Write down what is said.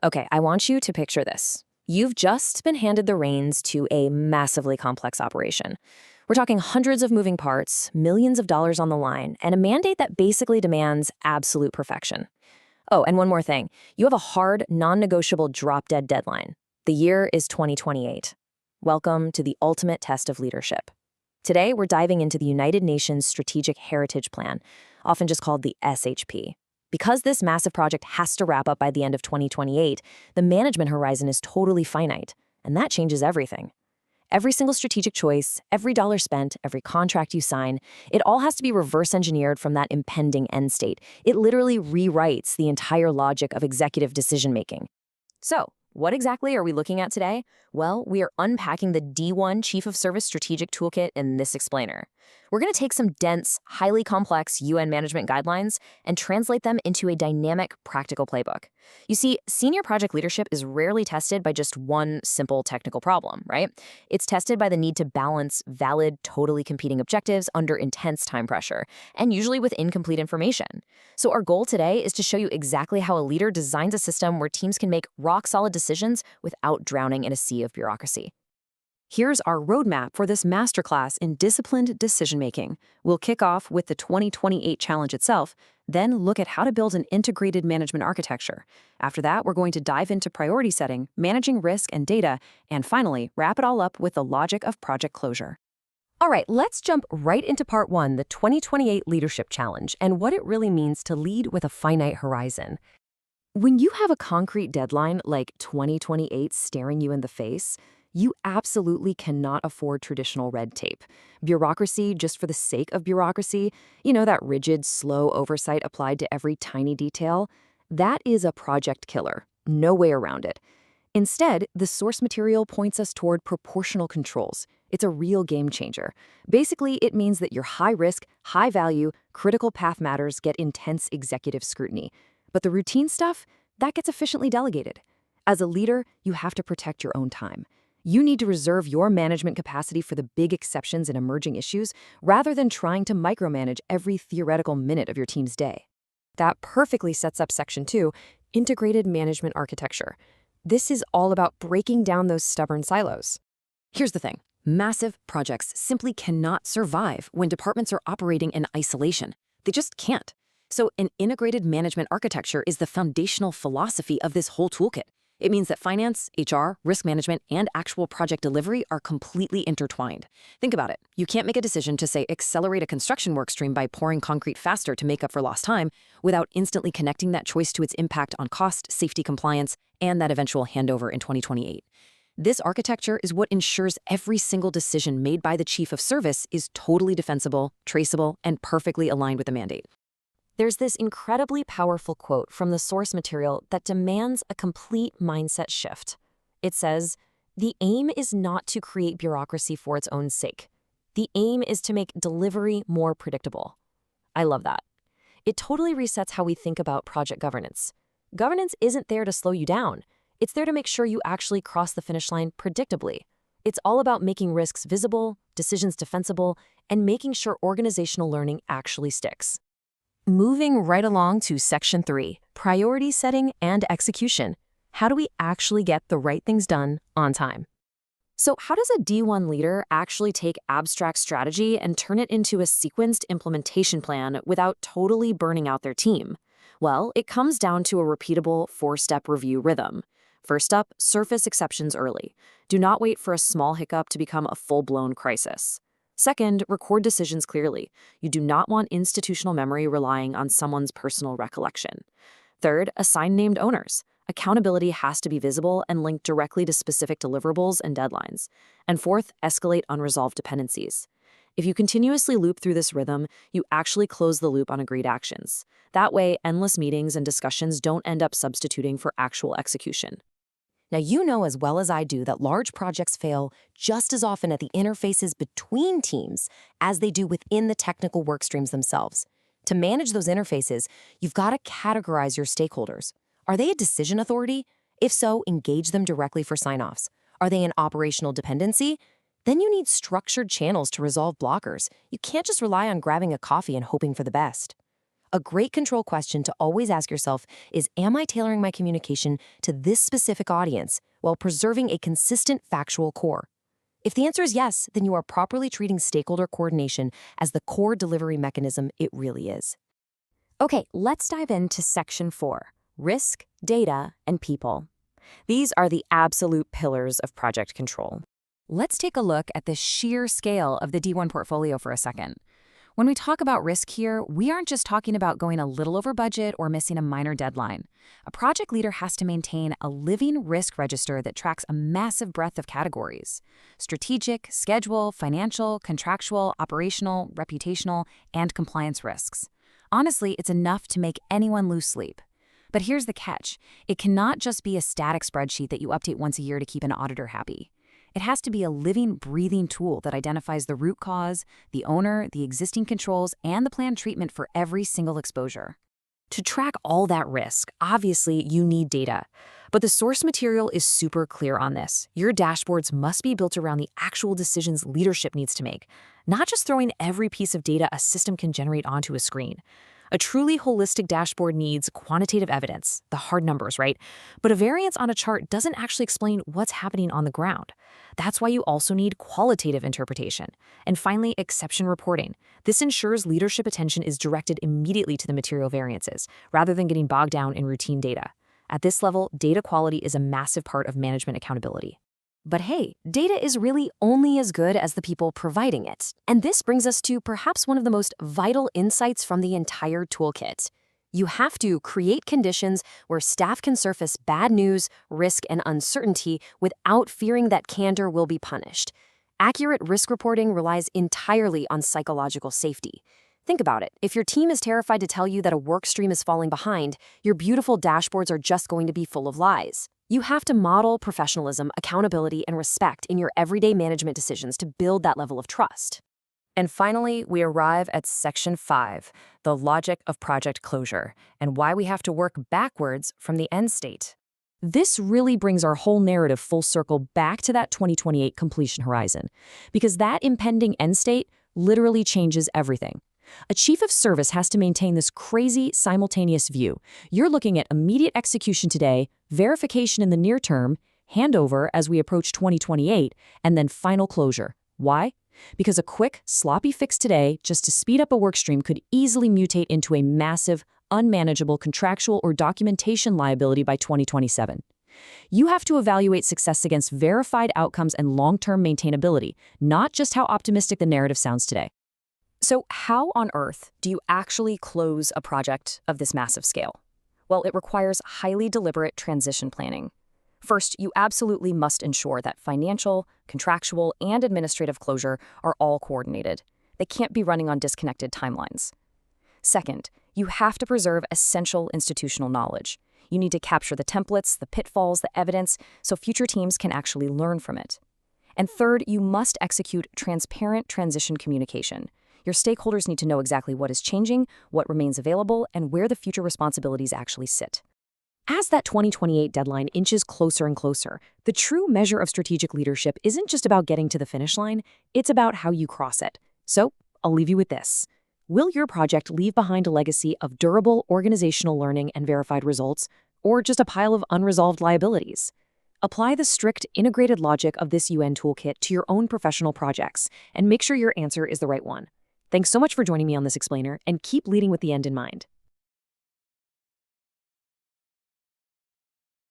Okay, I want you to picture this. You've just been handed the reins to a massively complex operation. We're talking hundreds of moving parts, millions of dollars on the line, and a mandate that basically demands absolute perfection. Oh, and one more thing. You have a hard, non-negotiable drop-dead deadline. The year is 2028. Welcome to the ultimate test of leadership. Today, we're diving into the United Nations Strategic Heritage Plan, often just called the SHP. Because this massive project has to wrap up by the end of 2028, the management horizon is totally finite, and that changes everything. Every single strategic choice, every dollar spent, every contract you sign, it all has to be reverse engineered from that impending end state. It literally rewrites the entire logic of executive decision-making. So, what exactly are we looking at today? Well, we are unpacking the D1 Chief of Service Strategic Toolkit in this explainer. We're going to take some dense, highly complex UN management guidelines and translate them into a dynamic, practical playbook. You see, senior project leadership is rarely tested by just one simple technical problem, right? It's tested by the need to balance valid, totally competing objectives under intense time pressure, and usually with incomplete information. So our goal today is to show you exactly how a leader designs a system where teams can make rock-solid decisions without drowning in a sea of bureaucracy. Here's our roadmap for this masterclass in disciplined decision-making. We'll kick off with the 2028 challenge itself, then look at how to build an integrated management architecture. After that, we're going to dive into priority setting, managing risk and data, and finally, wrap it all up with the logic of project closure. All right, let's jump right into part one, the 2028 Leadership Challenge, and what it really means to lead with a finite horizon. When you have a concrete deadline like 2028 staring you in the face, you absolutely cannot afford traditional red tape. Bureaucracy just for the sake of bureaucracy, that rigid, slow oversight applied to every tiny detail, that is a project killer. No way around it. Instead, the source material points us toward proportional controls. It's a real game changer. Basically, it means that your high-risk, high-value, critical path matters get intense executive scrutiny. But the routine stuff, that gets efficiently delegated. As a leader, you have to protect your own time. You need to reserve your management capacity for the big exceptions and emerging issues rather than trying to micromanage every theoretical minute of your team's day. That perfectly sets up Section 2, Integrated Management Architecture. This is all about breaking down those stubborn silos. Here's the thing. Massive projects simply cannot survive when departments are operating in isolation. They just can't. So an integrated management architecture is the foundational philosophy of this whole toolkit. It means that finance, HR, risk management, and actual project delivery are completely intertwined. Think about it. You can't make a decision to, say, accelerate a construction workstream by pouring concrete faster to make up for lost time without instantly connecting that choice to its impact on cost, safety, compliance, and that eventual handover in 2028. This architecture is what ensures every single decision made by the Chief of Service is totally defensible, traceable, and perfectly aligned with the mandate. There's this incredibly powerful quote from the source material that demands a complete mindset shift. It says, "The aim is not to create bureaucracy for its own sake. The aim is to make delivery more predictable." I love that. It totally resets how we think about project governance. Governance isn't there to slow you down. It's there to make sure you actually cross the finish line predictably. It's all about making risks visible, decisions defensible, and making sure organizational learning actually sticks. Moving right along to Section 3, Priority Setting and Execution. How do we actually get the right things done on time? So how does a D1 leader actually take abstract strategy and turn it into a sequenced implementation plan without totally burning out their team? Well, it comes down to a repeatable 4-step review rhythm. First up, surface exceptions early. Do not wait for a small hiccup to become a full-blown crisis. Second, record decisions clearly. You do not want institutional memory relying on someone's personal recollection. Third, assign named owners. Accountability has to be visible and linked directly to specific deliverables and deadlines. And fourth, escalate unresolved dependencies. If you continuously loop through this rhythm, you actually close the loop on agreed actions. That way, endless meetings and discussions don't end up substituting for actual execution. Now, you know as well as I do that large projects fail just as often at the interfaces between teams as they do within the technical work streams themselves. To manage those interfaces, you've got to categorize your stakeholders. Are they a decision authority? If so, engage them directly for sign-offs. Are they an operational dependency? Then you need structured channels to resolve blockers. You can't just rely on grabbing a coffee and hoping for the best. A great control question to always ask yourself is, am I tailoring my communication to this specific audience while preserving a consistent factual core? If the answer is yes, then you are properly treating stakeholder coordination as the core delivery mechanism it really is. Okay, let's dive into Section 4, Risk, Data, and People. These are the absolute pillars of project control. Let's take a look at the sheer scale of the D1 portfolio for a second. When we talk about risk here, we aren't just talking about going a little over budget or missing a minor deadline. A project leader has to maintain a living risk register that tracks a massive breadth of categories: strategic, schedule, financial, contractual, operational, reputational, and compliance risks. Honestly, it's enough to make anyone lose sleep. But here's the catch. It cannot just be a static spreadsheet that you update once a year to keep an auditor happy. It has to be a living, breathing tool that identifies the root cause, the owner, the existing controls, and the planned treatment for every single exposure. To track all that risk, obviously you need data. But the source material is super clear on this. Your dashboards must be built around the actual decisions leadership needs to make, not just throwing every piece of data a system can generate onto a screen. A truly holistic dashboard needs quantitative evidence, the hard numbers, right? But a variance on a chart doesn't actually explain what's happening on the ground. That's why you also need qualitative interpretation. And finally, exception reporting. This ensures leadership attention is directed immediately to the material variances, rather than getting bogged down in routine data. At this level, data quality is a massive part of management accountability. But hey, data is really only as good as the people providing it. And this brings us to perhaps one of the most vital insights from the entire toolkit. You have to create conditions where staff can surface bad news, risk, and uncertainty without fearing that candor will be punished. Accurate risk reporting relies entirely on psychological safety. Think about it. If your team is terrified to tell you that a work stream is falling behind, your beautiful dashboards are just going to be full of lies. You have to model professionalism, accountability, and respect in your everyday management decisions to build that level of trust. And finally, we arrive at Section 5, the logic of project closure, and why we have to work backwards from the end state. This really brings our whole narrative full circle back to that 2028 completion horizon, because that impending end state literally changes everything. A chief of service has to maintain this crazy simultaneous view. You're looking at immediate execution today, verification in the near term, handover as we approach 2028, and then final closure. Why? Because a quick, sloppy fix today, just to speed up a workstream, could easily mutate into a massive, unmanageable contractual or documentation liability by 2027. You have to evaluate success against verified outcomes and long-term maintainability, not just how optimistic the narrative sounds today. So how on earth do you actually close a project of this massive scale? Well, it requires highly deliberate transition planning. First, you absolutely must ensure that financial, contractual, and administrative closure are all coordinated. They can't be running on disconnected timelines. Second, you have to preserve essential institutional knowledge. You need to capture the templates, the pitfalls, the evidence, so future teams can actually learn from it. And third, you must execute transparent transition communication. Your stakeholders need to know exactly what is changing, what remains available, and where the future responsibilities actually sit. As that 2028 deadline inches closer and closer, the true measure of strategic leadership isn't just about getting to the finish line, it's about how you cross it. So, I'll leave you with this. Will your project leave behind a legacy of durable organizational learning and verified results, or just a pile of unresolved liabilities? Apply the strict, integrated logic of this UN toolkit to your own professional projects, and make sure your answer is the right one. Thanks so much for joining me on this explainer, and keep leading with the end in mind.